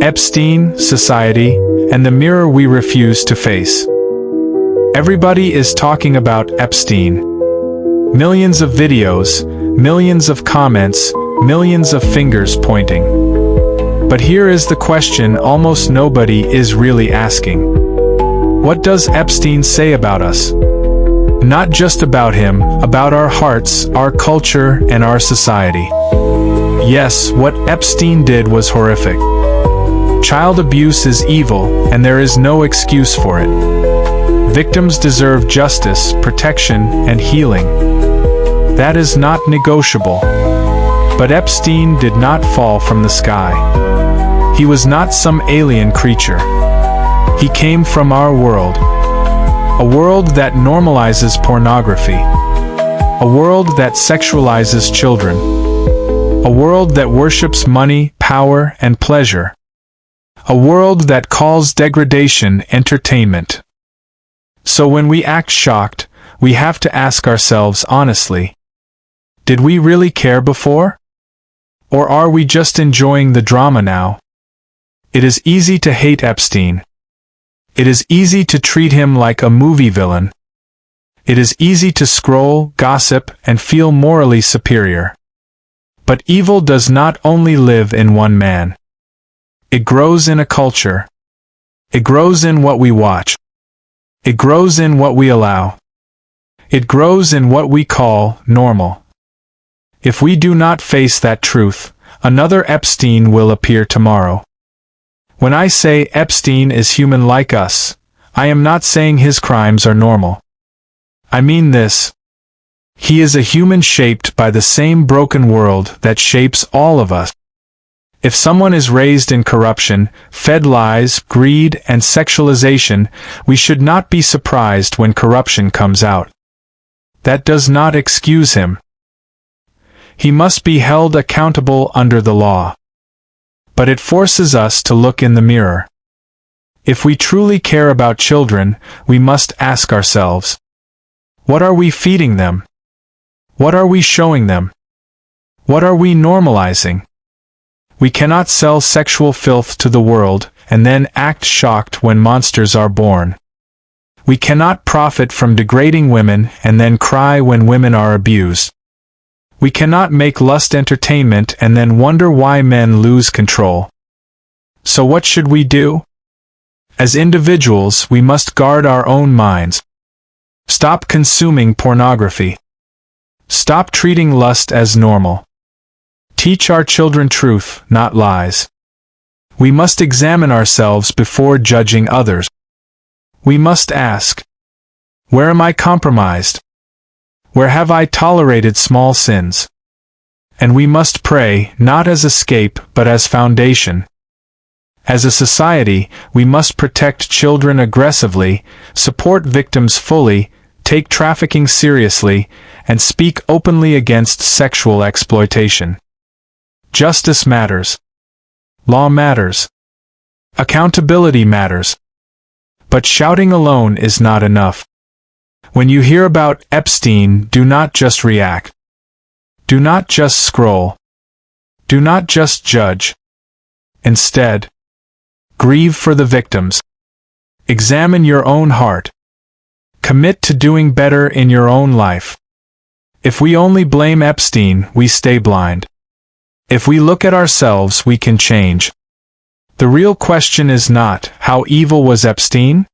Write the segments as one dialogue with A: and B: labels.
A: Epstein, society, and the mirror we refuse to face. Everybody is talking about Epstein. Millions of videos, millions of comments, millions of fingers pointing. But here is the question almost nobody is really asking. What does Epstein say about us? Not just about him, about our hearts, our culture, and our society. Yes, what Epstein did was horrific. Child abuse is evil, and there is no excuse for it. Victims deserve justice, protection, and healing. That is not negotiable. But Epstein did not fall from the sky. He was not some alien creature. He came from our world. A world that normalizes pornography. A world that sexualizes children. A world that worships money, power, and pleasure. A world that calls degradation entertainment. So when we act shocked, we have to ask ourselves honestly, did we really care before? Or are we just enjoying the drama now? It is easy to hate Epstein. It is easy to treat him like a movie villain. It is easy to scroll, gossip, and feel morally superior. But evil does not only live in one man. It grows in a culture. It grows in what we watch. It grows in what we allow. It grows in what we call normal. If we do not face that truth, another Epstein will appear tomorrow. When I say Epstein is human like us, I am not saying his crimes are normal. I mean this. He is a human shaped by the same broken world that shapes all of us. If someone is raised in corruption, fed lies, greed, and sexualization, we should not be surprised when corruption comes out. That does not excuse him. He must be held accountable under the law. But it forces us to look in the mirror. If we truly care about children, we must ask ourselves, what are we feeding them? What are we showing them? What are we normalizing? We cannot sell sexual filth to the world and then act shocked when monsters are born. We cannot profit from degrading women and then cry when women are abused. We cannot make lust entertainment and then wonder why men lose control. So what should we do? As individuals, we must guard our own minds. Stop consuming pornography. Stop treating lust as normal. Teach our children truth, not lies. We must examine ourselves before judging others. We must ask, where am I compromised? Where have I tolerated small sins? And we must pray, not as escape, but as foundation. As a society, we must protect children aggressively, support victims fully, take trafficking seriously, and speak openly against sexual exploitation. Justice matters. Law matters. Accountability matters. But shouting alone is not enough. When you hear about Epstein, do not just react. Do not just scroll. Do not just judge. Instead, grieve for the victims. Examine your own heart. Commit to doing better in your own life. If we only blame Epstein, we stay blind. If we look at ourselves, we can change. The real question is not, how evil was Epstein?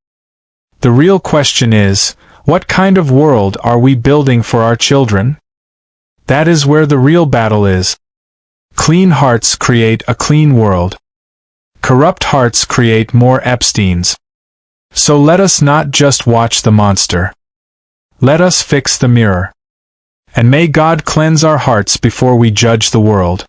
A: The real question is, what kind of world are we building for our children? That is where the real battle is. Clean hearts create a clean world. Corrupt hearts create more Epsteins. So let us not just watch the monster. Let us fix the mirror. And may God cleanse our hearts before we judge the world.